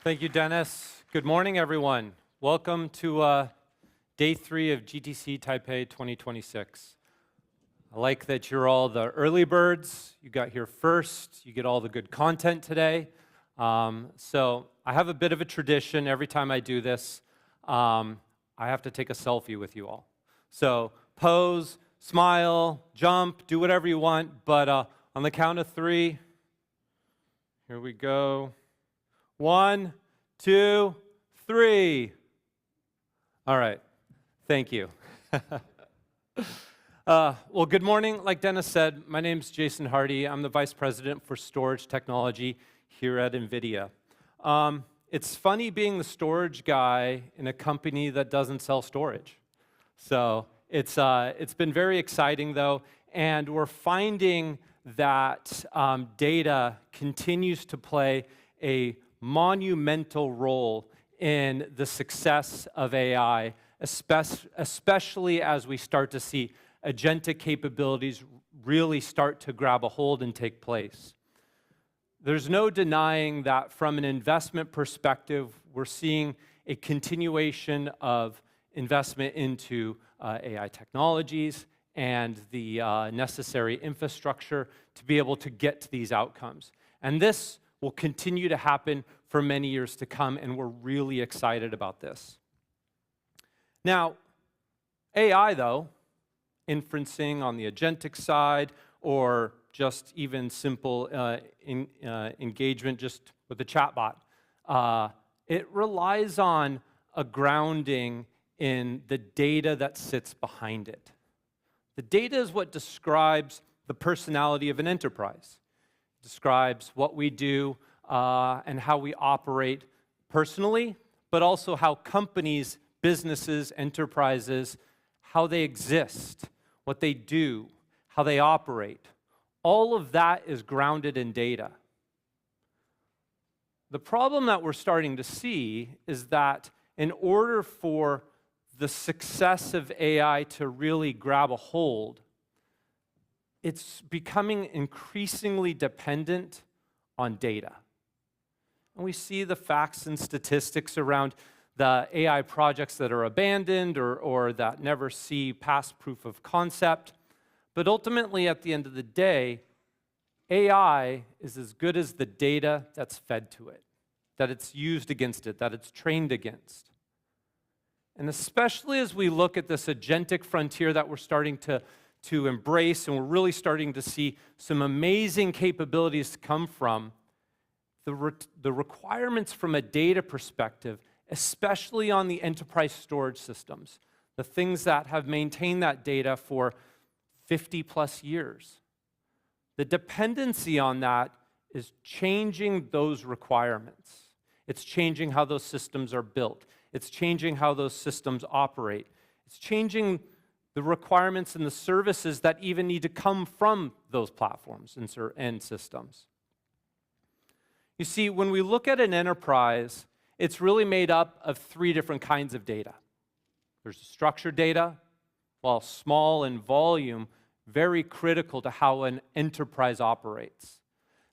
Thank you, Dennis. Good morning, everyone. Welcome to day 3 of GTC Taipei 2026. I like that you're all the early birds. You got here first. You get all the good content today. So I have a bit of a tradition. Every time I do this, I have to take a selfie with you all. So pose, smile, jump, do whatever you want. But on the count of 3, here we go. 1, 2, 3. All right. Thank you. Well, good morning. Like Dennis said, my name's Jason Hardy. I'm the Vice President for Storage Technology here at NVIDIA. It's funny being the storage guy in a company that doesn't sell storage. So it's been very exciting, though, and we're finding that data continues to play a monumental role in the success of AI, especially as we start to see agentic capabilities really start to grab a hold and take place. There's no denying that from an investment perspective, we're seeing a continuation of investment into AI technologies and the necessary infrastructure to be able to get to these outcomes. And this will continue to happen for many years to come, and we're really excited about this. Now, AI, though, inferencing on the agentic side, or just even simple engagement just with the chatbot, it relies on a grounding in the data that sits behind it. The data is what describes the personality of an enterprise. It describes what we do and how we operate personally, but also how companies, businesses, enterprises, how they exist, what they do, how they operate. All of that is grounded in data. The problem that we're starting to see is that in order for the success of AI to really grab a hold, it's becoming increasingly dependent on data. And we see the facts and statistics around the AI projects that are abandoned or that never see past proof of concept. But ultimately, at the end of the day, AI is as good as the data that's fed to it, that it's used against it, that it's trained against. And especially as we look at this agentic frontier that we're starting to embrace, and we're really starting to see some amazing capabilities to come from, the requirements from a data perspective, especially on the enterprise storage systems, the things that have maintained that data for 50 plus years. The dependency on that is changing those requirements. It's changing how those systems are built. It's changing how those systems operate. It's changing the requirements and the services that even need to come from those platforms and systems. You see, when we look at an enterprise, it's really made up of 3 different kinds of data. There's structured data, while small in volume, very critical to how an enterprise operates.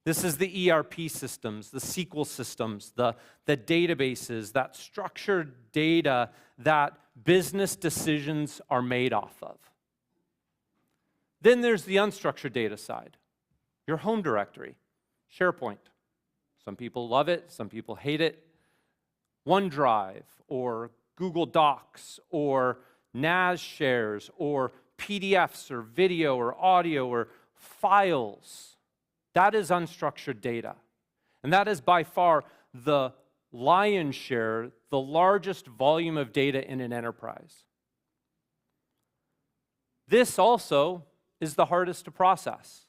This is the ERP systems, the SQL systems, the databases, that structured data that business decisions are made off of. Then there's the unstructured data side, your home directory, SharePoint. Some people love it, some people hate it. OneDrive, or Google Docs, or NAS shares, or PDFs, or video, or audio, or files. That is unstructured data. And that is by far the lion's share, the largest volume of data in an enterprise. This also is the hardest to process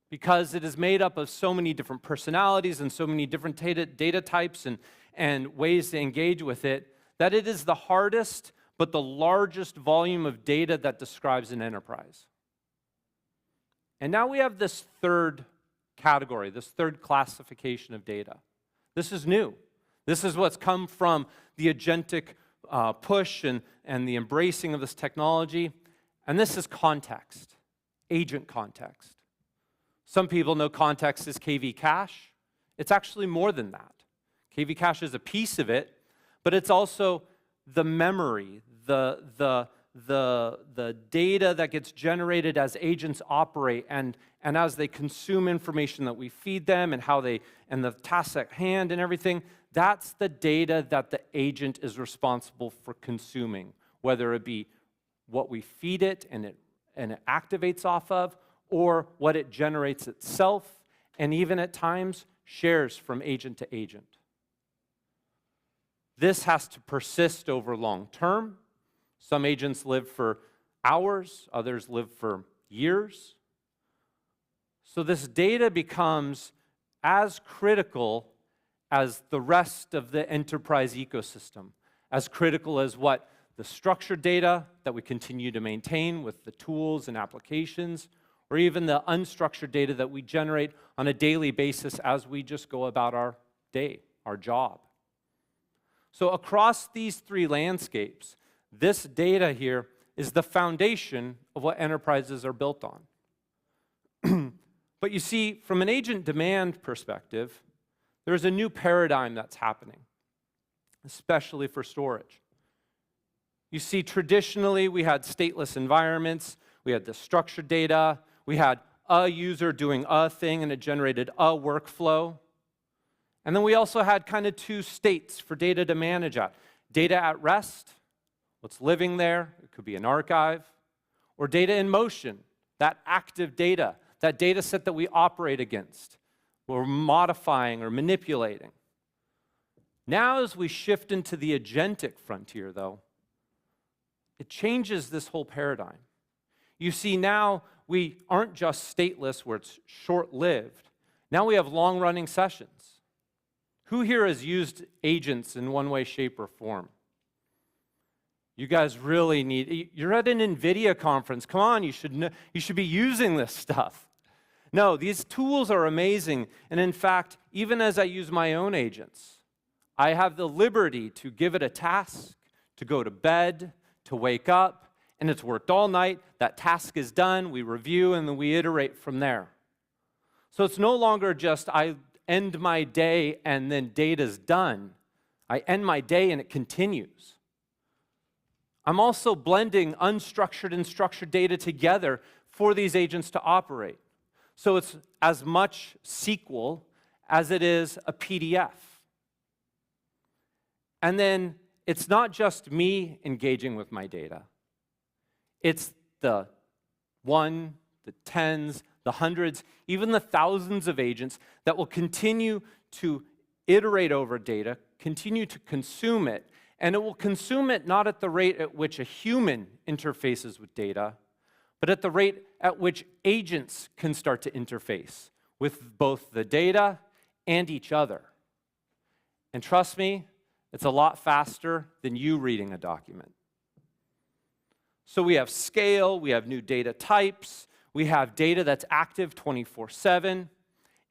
because it is made up of so many different personalities and so many different data types and ways to engage with it, that it is the hardest but the largest volume of data that describes an enterprise. And now we have this third category, this third classification of data. This is new. This is what's come from the agentic push and the embracing of this technology. And this is context, agent context. Some people know context is KV cache. It's actually more than that. KV cache is a piece of it, but it's also the memory, the data that gets generated as agents operate and as they consume information that we feed them and how they, and the tasks at hand and everything. That's the data that the agent is responsible for consuming, whether it be what we feed it and it activates off of, or what it generates itself, and even at times shares from agent to agent. This has to persist over long term. Some agents live for hours, others live for years. So this data becomes as critical as the rest of the enterprise ecosystem, as critical as what the structured data that we continue to maintain with the tools and applications, or even the unstructured data that we generate on a daily basis as we just go about our day, our job. So across these three landscapes, this data here is the foundation of what enterprises are built on. But you see, from an agent demand perspective, there's a new paradigm that's happening, especially for storage. You see, traditionally, we had stateless environments, we had the structured data, we had a user doing a thing and it generated a workflow. And then we also had kind of two states for data to manage at. Data at rest, what's living there, it could be an archive, or data in motion, that active data, that data set that we operate against, we're modifying or manipulating. Now as we shift into the agentic frontier, though, it changes this whole paradigm. You see, now we aren't just stateless where it's short-lived. Now we have long-running sessions. Who here has used agents in one way, shape, or form? You guys really need, you're at an NVIDIA conference. Come on, you should be using this stuff. No, these tools are amazing. And in fact, even as I use my own agents, I have the liberty to give it a task, to go to bed, to wake up, and it's worked all night. That task is done, we review, and then we iterate from there. So it's no longer just I end my day and then data's done. I end my day and it continues. I'm also blending unstructured and structured data together for these agents to operate. So it's as much SQL as it is a PDF. And then it's not just me engaging with my data. It's the one, the tens, the hundreds, even the thousands of agents that will continue to iterate over data, continue to consume it, and it will consume it not at the rate at which a human interfaces with data, but at the rate at which agents can start to interface with both the data and each other. And trust me, it's a lot faster than you reading a document. So we have scale, we have new data types, we have data that's active 24/7,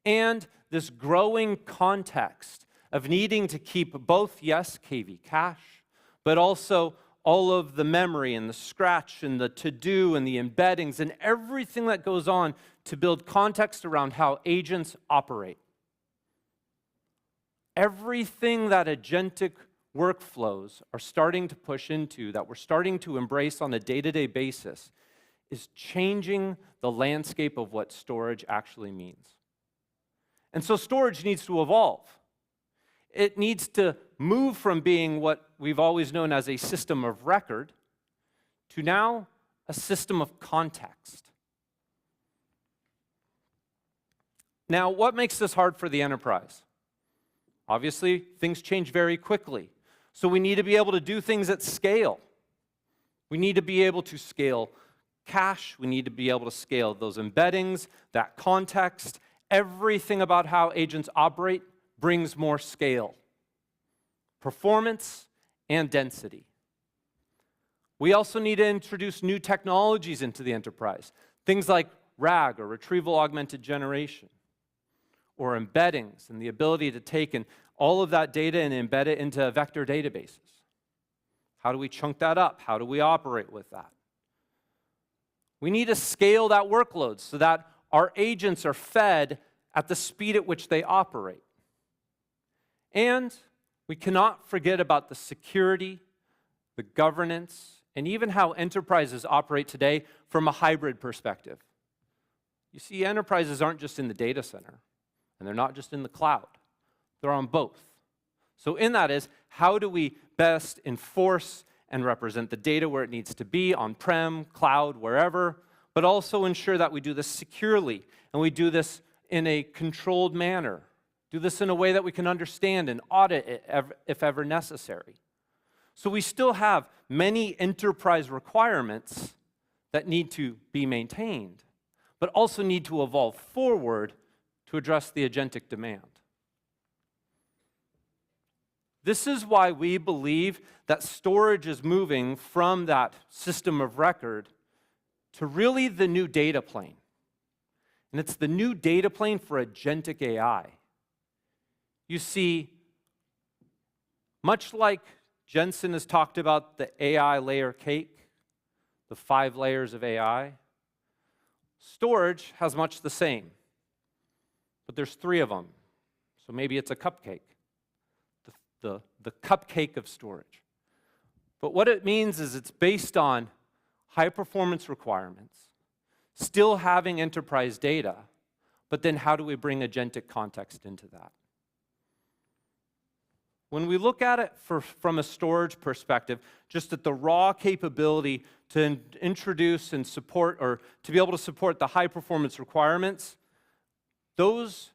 and this growing context of needing to keep both, yes, KV cache, but also all of the memory and the scratch and the to-do and the embeddings and everything that goes on to build context around how agents operate. Everything that agentic workflows are starting to push into, that we're starting to embrace on a day-to-day basis, is changing the landscape of what storage actually means. And so storage needs to evolve. It needs to move from being what we've always known as a system of record to now a system of context. Now, what makes this hard for the enterprise? Obviously, things change very quickly. So we need to be able to do things at scale. We need to be able to scale cache. We need to be able to scale those embeddings, that context. Everything about how agents operate brings more scale, performance, and density. We also need to introduce new technologies into the enterprise. Things like RAG, or retrieval augmented generation, or embeddings, and the ability to take all of that data and embed it into vector databases. How do we chunk that up? How do we operate with that? We need to scale that workload so that our agents are fed at the speed at which they operate. And we cannot forget about the security, the governance, and even how enterprises operate today from a hybrid perspective. You see, enterprises aren't just in the data center, and they're not just in the cloud. They're on both. So in that is, how do we best enforce and represent the data where it needs to be, on-prem, cloud, wherever, but also ensure that we do this securely, and we do this in a controlled manner. Do this in a way that we can understand and audit it if ever necessary. So we still have many enterprise requirements that need to be maintained, but also need to evolve forward to address the agentic demand. This is why we believe that storage is moving from that system of record to really the new data plane. And it's the new data plane for agentic AI. You see, much like Jensen has talked about the AI layer cake, the 5 layers of AI, storage has much the same, but there's 3 of them. So maybe it's a cupcake, the cupcake of storage. But what it means is it's based on high performance requirements, still having enterprise data, but then how do we bring agentic context into that? When we look at it from a storage perspective, just at the raw capability to introduce and support, or to be able to support the high performance requirements, those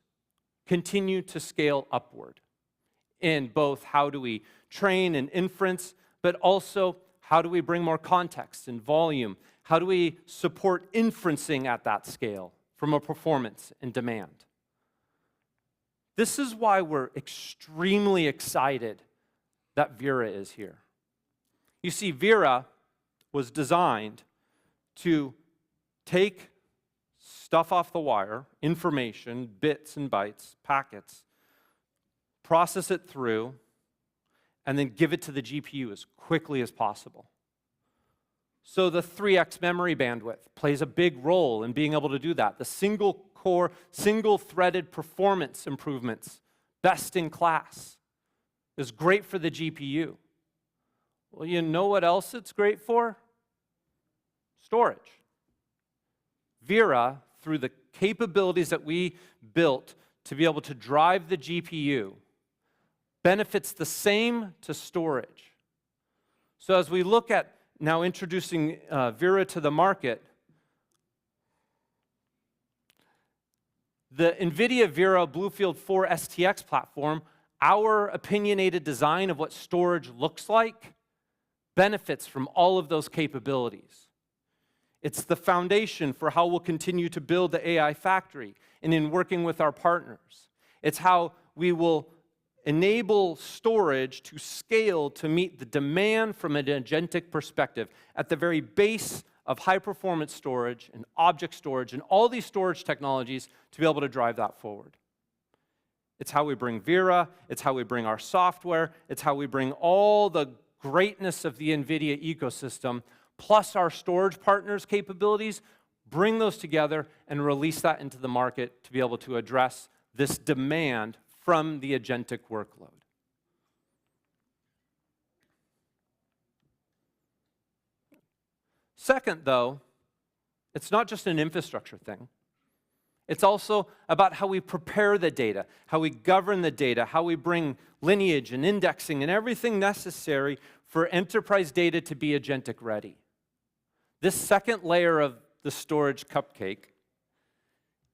continue to scale upward in both how do we train and inference, but also how do we bring more context and volume? How do we support inferencing at that scale from a performance and demand? This is why we're extremely excited that Vera is here. You see, Vera was designed to take stuff off the wire, information, bits and bytes, packets, process it through, and then give it to the GPU as quickly as possible. So the 3x memory bandwidth plays a big role in being able to do that. The single core, single-threaded performance improvements, best in class, is great for the GPU. Well, you know what else it's great for? Storage. Vera, through the capabilities that we built to be able to drive the GPU, benefits the same to storage. So as we look at now introducing Vera to the market, the NVIDIA Vera BlueField 4 STX platform, our opinionated design of what storage looks like, benefits from all of those capabilities. It's the foundation for how we'll continue to build the AI factory and in working with our partners. It's how we will enable storage to scale to meet the demand from an agentic perspective at the very base of high-performance storage and object storage and all these storage technologies to be able to drive that forward. It's how we bring Vera, it's how we bring our software, it's how we bring all the greatness of the NVIDIA ecosystem, plus our storage partners' capabilities, bring those together and release that into the market to be able to address this demand from the agentic workload. Second, though, it's not just an infrastructure thing. It's also about how we prepare the data, how we govern the data, how we bring lineage and indexing and everything necessary for enterprise data to be agentic ready. This second layer of the storage cupcake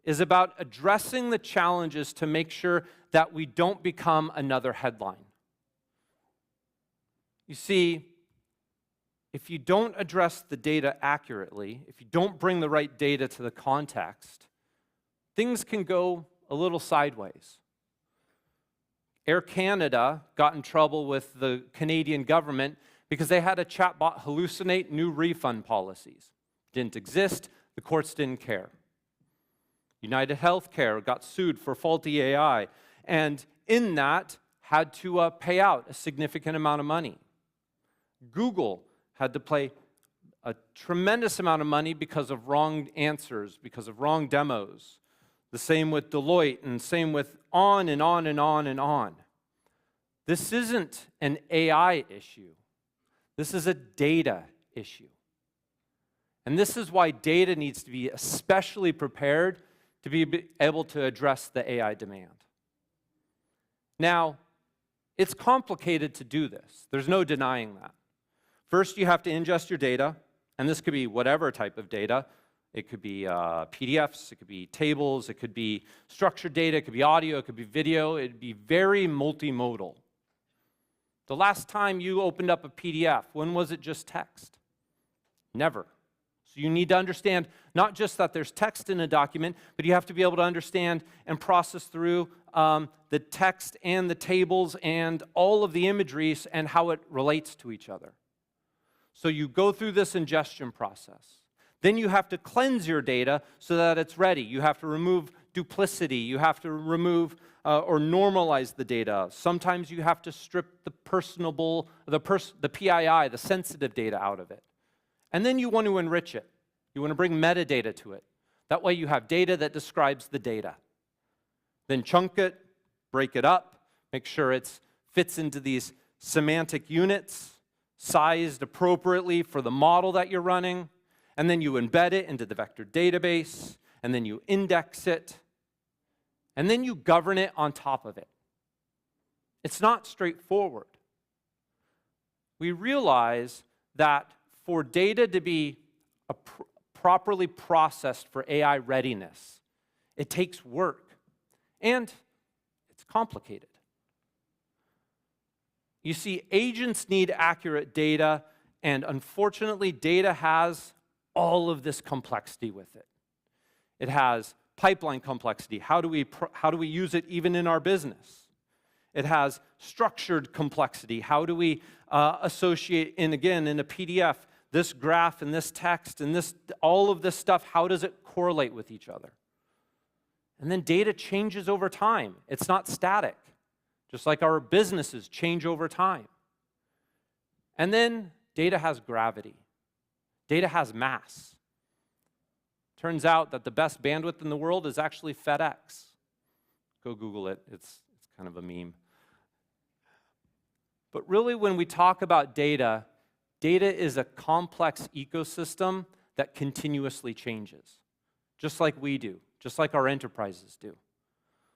is about addressing the challenges to make sure that we don't become another headline. You see, if you don't address the data accurately, if you don't bring the right data to the context, things can go a little sideways. Air Canada got in trouble with the Canadian government because they had a chatbot hallucinate new refund policies. Didn't exist, the courts didn't care. United Healthcare got sued for faulty AI, and in that had to pay out a significant amount of money. Google had to pay a tremendous amount of money because of wrong answers, because of wrong demos. The same with Deloitte, and same with on and on and on and on. This isn't an AI issue. This is a data issue. And this is why data needs to be especially prepared to be able to address the AI demand. Now, it's complicated to do this. There's no denying that. First, you have to ingest your data, and this could be whatever type of data. It could be PDFs, it could be tables, it could be structured data, it could be audio, it could be video. It'd be very multimodal. The last time you opened up a PDF, when was it just text? Never. So you need to understand not just that there's text in a document, but you have to be able to understand and process through the text and the tables and all of the imageries and how it relates to each other. So you go through this ingestion process. Then you have to cleanse your data so that it's ready. You have to remove duplicity. You have to remove or normalize the data. Sometimes you have to strip the personable, the PII, the sensitive data out of it. And then you want to enrich it. You want to bring metadata to it. That way you have data that describes the data. Then chunk it, break it up, make sure it fits into these semantic units, sized appropriately for the model that you're running, and then you embed it into the vector database, and then you index it, and then you govern it on top of it. It's not straightforward. We realize that for data to be properly processed for AI readiness, it takes work, and it's complicated. You see, agents need accurate data, and unfortunately, data has all of this complexity with it. It has pipeline complexity. How do we use it even in our business? It has structured complexity. How do we associate, in a PDF, this graph and this text and all of this stuff, how does it correlate with each other? And then data changes over time. It's not static, just like our businesses change over time. And then data has gravity. Data has mass. Turns out that the best bandwidth in the world is actually FedEx. Go Google it. It's kind of a meme. But really, when we talk about data, data is a complex ecosystem that continuously changes, just like we do, just like our enterprises do.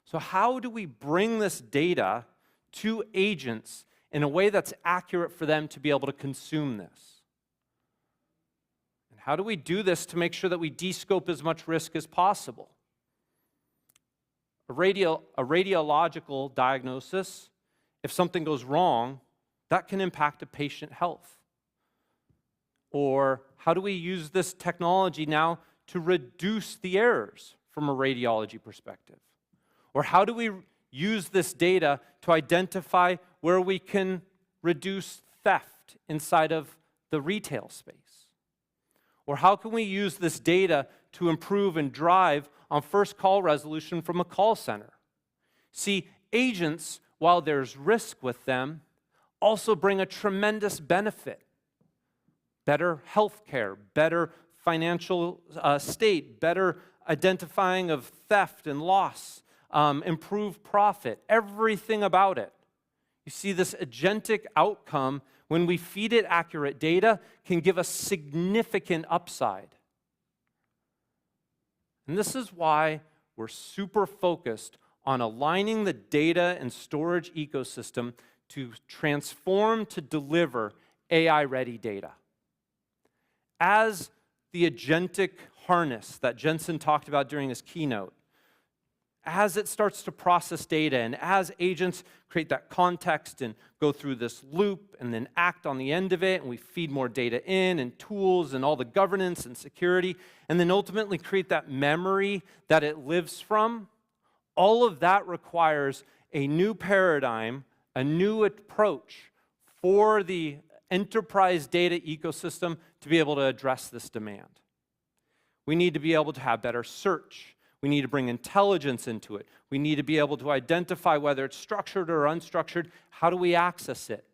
So how do we bring this data to agents in a way that's accurate for them to be able to consume this? And how do we do this to make sure that we de-scope as much risk as possible? A radiological diagnosis, if something goes wrong, that can impact a patient health. Or how do we use this technology now to reduce the errors from a radiology perspective? Or how do we use this data to identify where we can reduce theft inside of the retail space? Or how can we use this data to improve and drive on first call resolution from a call center? See, agents, while there's risk with them, also bring a tremendous benefit. Better health care, better financial state, better identifying of theft and loss, improved profit, everything about it. You see, this agentic outcome, when we feed it accurate data, can give us significant upside. And this is why we're super focused on aligning the data and storage ecosystem to transform to deliver AI-ready data. As the agentic harness that Jensen talked about during his keynote, as it starts to process data and as agents create that context and go through this loop and then act on the end of it, and we feed more data in and tools and all the governance and security, and then ultimately create that memory that it lives from, all of that requires a new paradigm, a new approach for the enterprise data ecosystem to be able to address this demand. We need to be able to have better search. We need to bring intelligence into it. We need to be able to identify whether it's structured or unstructured. How do we access it?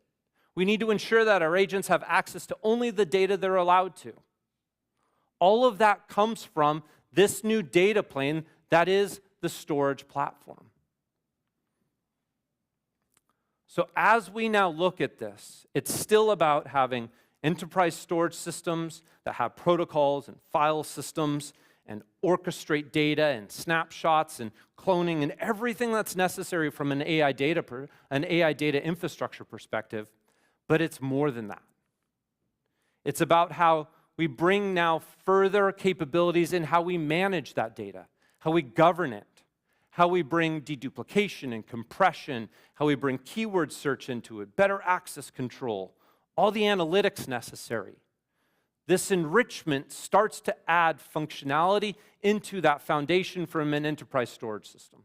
We need to ensure that our agents have access to only the data they're allowed to. All of that comes from this new data plane that is the storage platform. So as we now look at this, it's still about having enterprise storage systems that have protocols and file systems and orchestrate data and snapshots and cloning and everything that's necessary from an AI data infrastructure perspective, but it's more than that. It's about how we bring now further capabilities in how we manage that data, how we govern it, how we bring deduplication and compression, how we bring keyword search into it, better access control, all the analytics necessary. This enrichment starts to add functionality into that foundation from an enterprise storage system.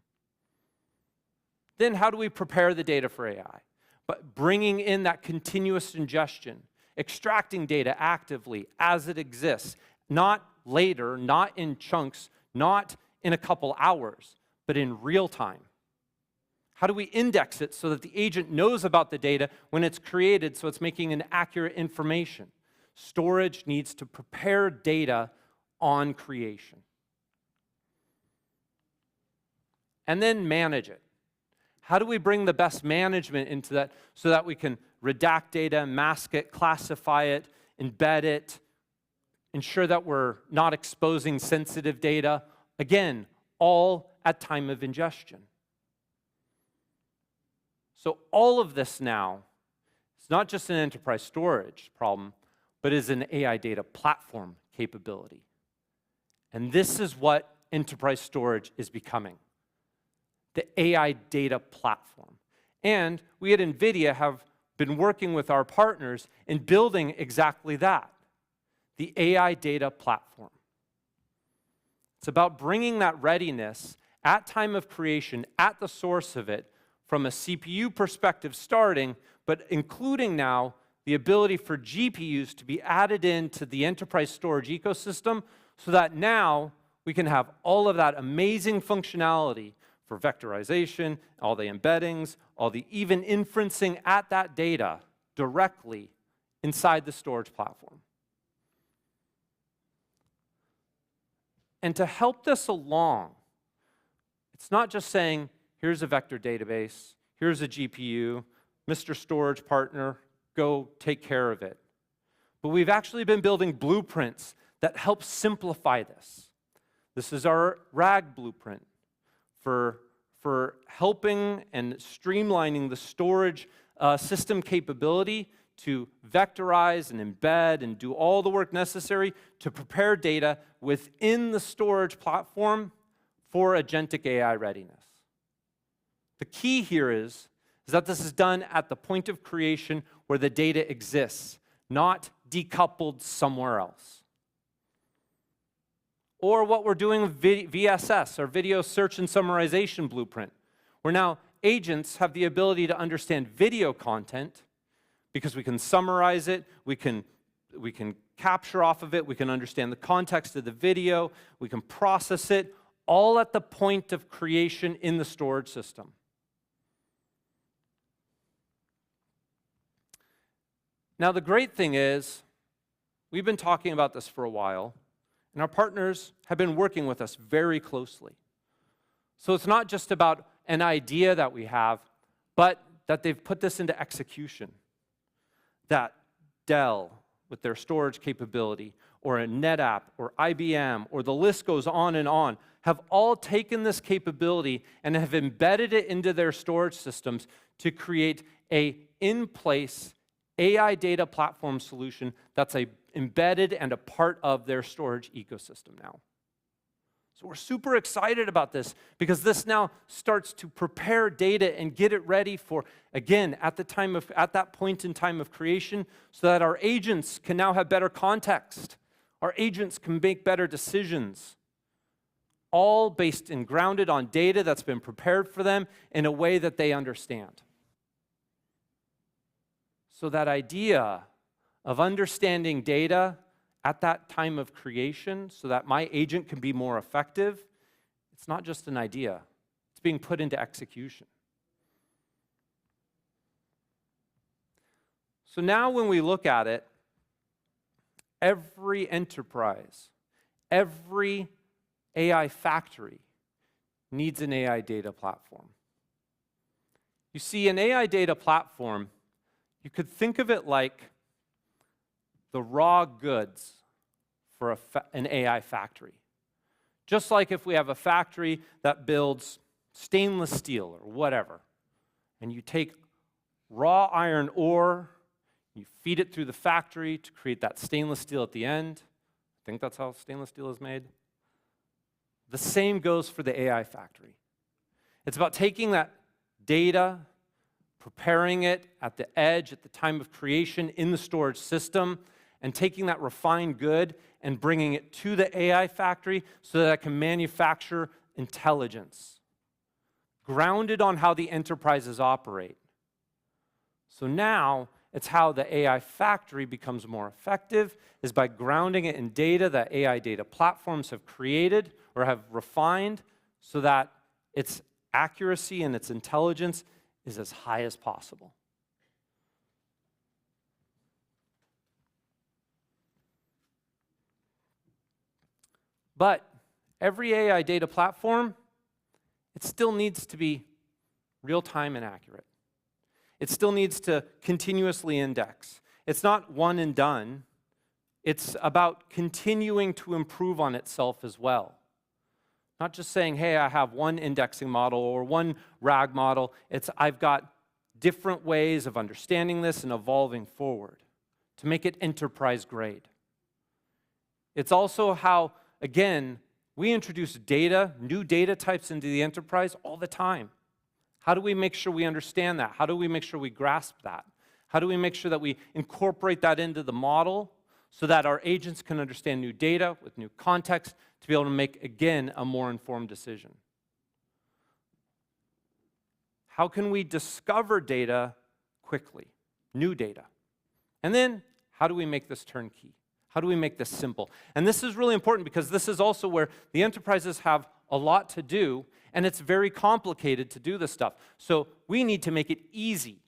Then how do we prepare the data for AI? But bringing in that continuous ingestion, extracting data actively as it exists, not later, not in chunks, not in a couple hours, but in real time. How do we index it so that the agent knows about the data when it's created so it's making an accurate information? Storage needs to prepare data on creation. And then manage it. How do we bring the best management into that so that we can redact data, mask it, classify it, embed it, ensure that we're not exposing sensitive data? Again, all at time of ingestion. So all of this now, it's not just an enterprise storage problem, but is an AI data platform capability. And this is what enterprise storage is becoming, the AI data platform. And we at NVIDIA have been working with our partners in building exactly that, the AI data platform. It's about bringing that readiness at time of creation, at the source of it, from a CPU perspective starting, but including now the ability for GPUs to be added into the enterprise storage ecosystem so that now we can have all of that amazing functionality for vectorization, all the embeddings, all the even inferencing at that data directly inside the storage platform. And to help this along, it's not just saying, here's a vector database, here's a GPU, Mr. Storage Partner, go take care of it. But we've actually been building blueprints that help simplify this. This is our RAG blueprint for helping and streamlining the storage system capability to vectorize and embed and do all the work necessary to prepare data within the storage platform for agentic AI readiness. The key here is that this is done at the point of creation where the data exists, not decoupled somewhere else. Or what we're doing with VSS, our Video Search and Summarization Blueprint, where now agents have the ability to understand video content because we can summarize it, we can capture off of it, we can understand the context of the video, we can process it, all at the point of creation in the storage system. Now, the great thing is, we've been talking about this for a while, and our partners have been working with us very closely. So it's not just about an idea that we have, but that they've put this into execution. That Dell, with their storage capability, or a NetApp, or IBM, or the list goes on, have all taken this capability and have embedded it into their storage systems to create a in-place AI data platform solution that's embedded and a part of their storage ecosystem now. So we're super excited about this because this now starts to prepare data and get it ready for, again, at that point in time of creation, so that our agents can now have better context. Our agents can make better decisions, all based and grounded on data that's been prepared for them in a way that they understand. So that idea of understanding data at that time of creation so that my agent can be more effective, it's not just an idea. It's being put into execution. So now when we look at it, every enterprise, every AI factory needs an AI data platform. You see, an AI data platform, you could think of it like the raw goods for an AI factory. Just like if we have a factory that builds stainless steel or whatever, and you take raw iron ore, you feed it through the factory to create that stainless steel at the end. I think that's how stainless steel is made. The same goes for the AI factory. It's about taking that data, preparing it at the edge, at the time of creation in the storage system, and taking that refined good and bringing it to the AI factory so that it can manufacture intelligence, grounded on how the enterprises operate. So now, it's how the AI factory becomes more effective, is by grounding it in data that AI data platforms have created or have refined so that its accuracy and its intelligence is as high as possible. But every AI data platform, it still needs to be real-time and accurate. It still needs to continuously index. It's not one and done. It's about continuing to improve on itself as well. Not just saying, hey, I have one indexing model or one RAG model. It's I've got different ways of understanding this and evolving forward to make it enterprise grade. It's also how, again, we introduce data, new data types into the enterprise all the time. How do we make sure we understand that? How do we make sure we grasp that? How do we make sure that we incorporate that into the model so that our agents can understand new data with new context to be able to make, again, a more informed decision? How can we discover data quickly, new data? And then, how do we make this turnkey? How do we make this simple? And this is really important because this is also where the enterprises have a lot to do, and it's very complicated to do this stuff. So we need to make it easy.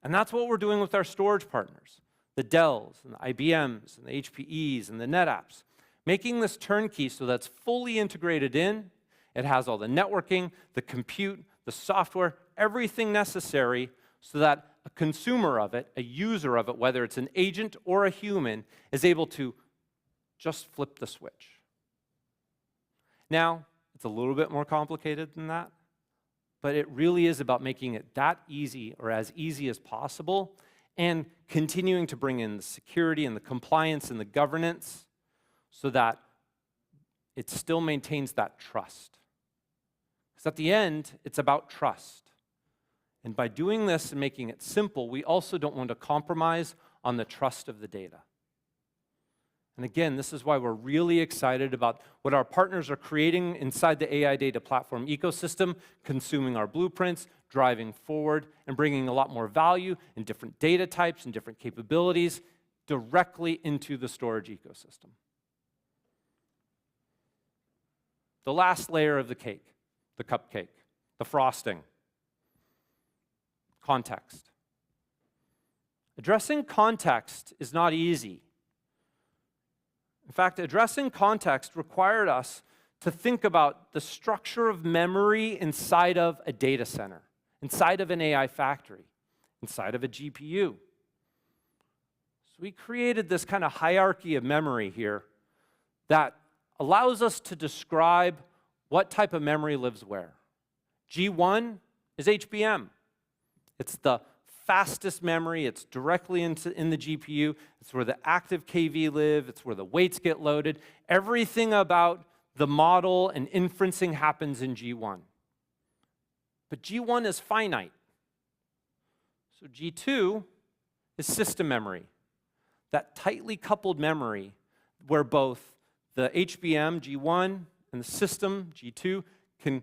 And that's what we're doing with our storage partners, the Dells and the IBMs and the HPEs and the NetApps, making this turnkey so that's fully integrated in. It has all the networking, the compute, the software, everything necessary so that a consumer of it, a user of it, whether it's an agent or a human, is able to just flip the switch. Now, it's a little bit more complicated than that, but it really is about making it that easy or as easy as possible and continuing to bring in the security and the compliance and the governance so that it still maintains that trust. Because at the end, it's about trust. And by doing this and making it simple, we also don't want to compromise on the trust of the data. And again, this is why we're really excited about what our partners are creating inside the AI data platform ecosystem, consuming our blueprints, driving forward, and bringing a lot more value in different data types and different capabilities directly into the storage ecosystem. The last layer of the cake, the cupcake, the frosting. Context. Addressing context is not easy. In fact, addressing context required us to think about the structure of memory inside of a data center, inside of an AI factory, inside of a GPU. So we created this kind of hierarchy of memory here that allows us to describe what type of memory lives where. G1 is HBM. It's the fastest memory. It's directly in the GPU. It's where the active KV live. It's where the weights get loaded. Everything about the model and inferencing happens in G1. But G1 is finite. So G2 is system memory, that tightly coupled memory where both the HBM G1 and the system G2 can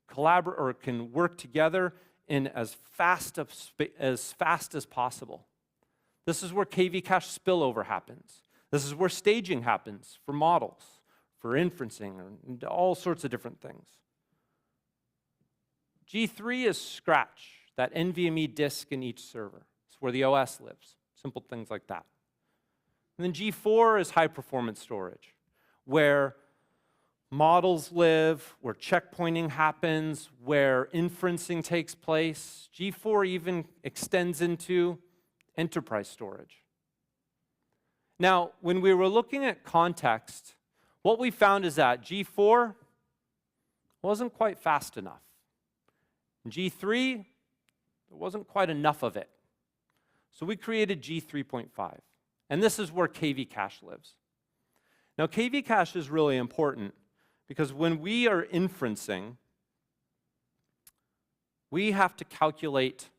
collaborate or can work together in as fast as possible. This is where KV cache spillover happens. This is where staging happens for models, for inferencing, and all sorts of different things. G3 is Scratch, that NVMe disk in each server. It's where the OS lives, simple things like that. And then G4 is high-performance storage, where models live, where checkpointing happens, where inferencing takes place. G4 even extends into enterprise storage. Now, when we were looking at context, what we found is that G4 wasn't quite fast enough. In G3, there wasn't quite enough of it. So we created G3.5. And this is where KV cache lives. Now, KV cache is really important because when we are inferencing, we have to calculate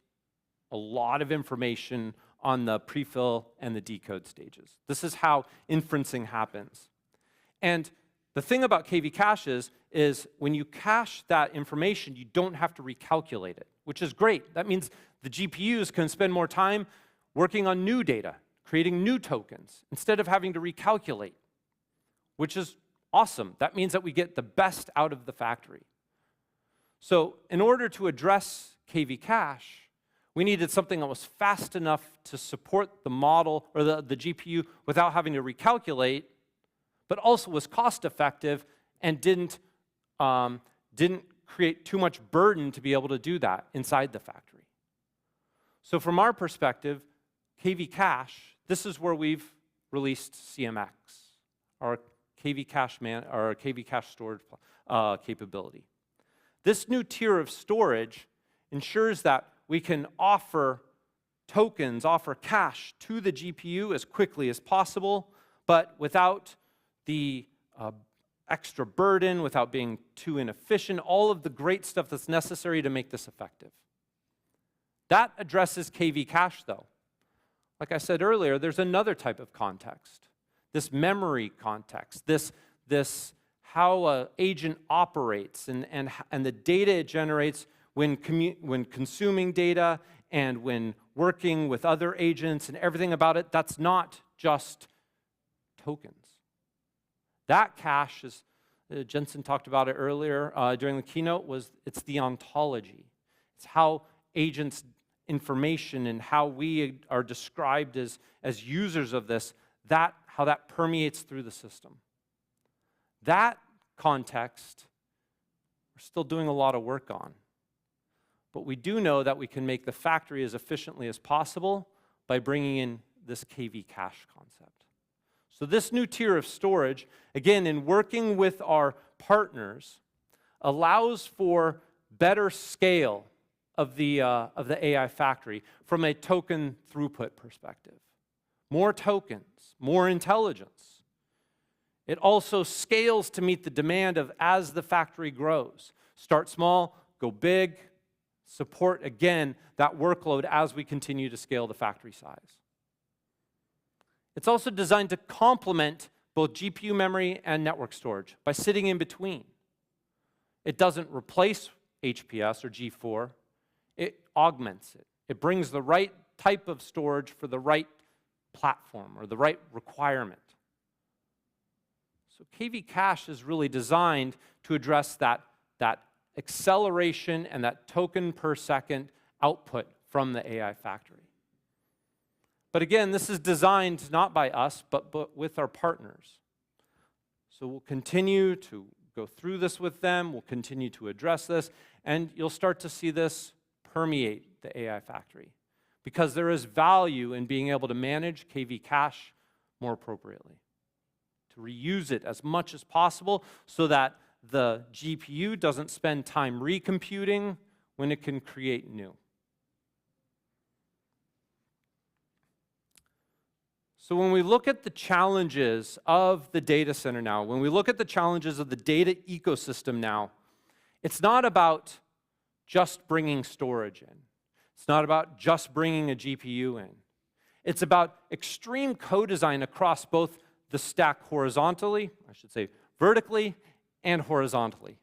a lot of information on the prefill and the decode stages. This is how inferencing happens. And the thing about KV caches is when you cache that information, you don't have to recalculate it, which is great. That means the GPUs can spend more time working on new data, creating new tokens, instead of having to recalculate, which is awesome. That means that we get the best out of the factory. So in order to address KV cache, we needed something that was fast enough to support the model or the GPU without having to recalculate, but also was cost effective and didn't create too much burden to be able to do that inside the factory. So from our perspective, KV cache, this is where we've released CMX, our KV cache storage capability. This new tier of storage ensures that we can offer tokens, offer cache to the GPU as quickly as possible, but without the extra burden, without being too inefficient, all of the great stuff that's necessary to make this effective. That addresses KV cache, though. Like I said earlier, there's another type of context, this memory context, this how an agent operates and the data it generates when consuming data and when working with other agents and everything about it. That's not just tokens. That cache, as Jensen talked about it earlier during the keynote, it's the ontology. It's how agents' information and how we are described as users of this, how that permeates through the system. That context, we're still doing a lot of work on. But we do know that we can make the factory as efficiently as possible by bringing in this KV cache concept. So this new tier of storage, again, in working with our partners, allows for better scale of the AI factory from a token throughput perspective. More tokens, more intelligence. It also scales to meet the demand of as the factory grows. Start small, go big, support, again, that workload as we continue to scale the factory size. It's also designed to complement both GPU memory and network storage by sitting in between. It doesn't replace HPS or G4. It augments it. It brings the right type of storage for the right platform or the right requirement. So KV cache is really designed to address that acceleration and that token per second output from the AI factory. But again, this is designed not by us, but with our partners. So we'll continue to go through this with them. We'll continue to address this. And you'll start to see this permeate the AI factory because there is value in being able to manage KV cache more appropriately, to reuse it as much as possible so that the GPU doesn't spend time recomputing when it can create new. So when we look at the challenges of the data center now, when we look at the challenges of the data ecosystem now, it's not about just bringing storage in. It's not about just bringing a GPU in. It's about extreme co-design across both the stack horizontally, I should say vertically, and horizontally.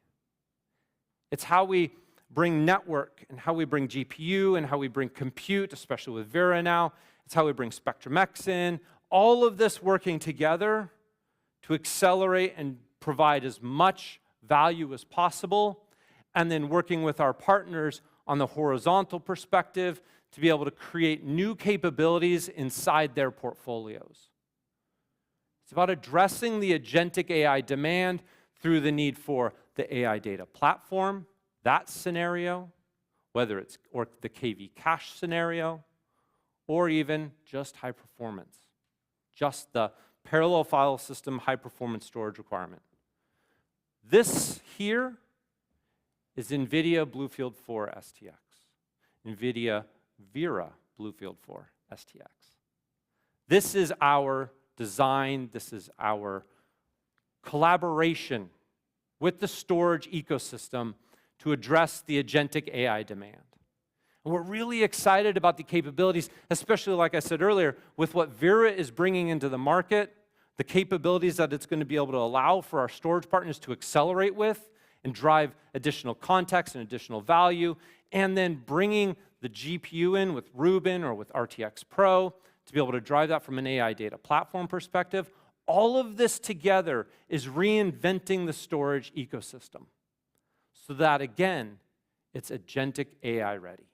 It's how we bring network and how we bring GPU and how we bring compute, especially with Vera now. It's how we bring Spectrum X in. All of this working together to accelerate and provide as much value as possible, and then working with our partners on the horizontal perspective to be able to create new capabilities inside their portfolios. It's about addressing the agentic AI demand through the need for the AI data platform, that scenario, whether it's or the KV cache scenario, or even just high performance, just the parallel file system high performance storage requirement. This here is NVIDIA BlueField-4 STX, NVIDIA Vera BlueField-4 STX. This is our design, this is our collaboration with the storage ecosystem to address the agentic AI demand. And we're really excited about the capabilities, especially like I said earlier, with what Vera is bringing into the market, the capabilities that it's going to be able to allow for our storage partners to accelerate with and drive additional context and additional value, and then bringing the GPU in with Rubin or with RTX Pro to be able to drive that from an AI data platform perspective. All of this together is reinventing the storage ecosystem so that, again, it's agentic AI ready.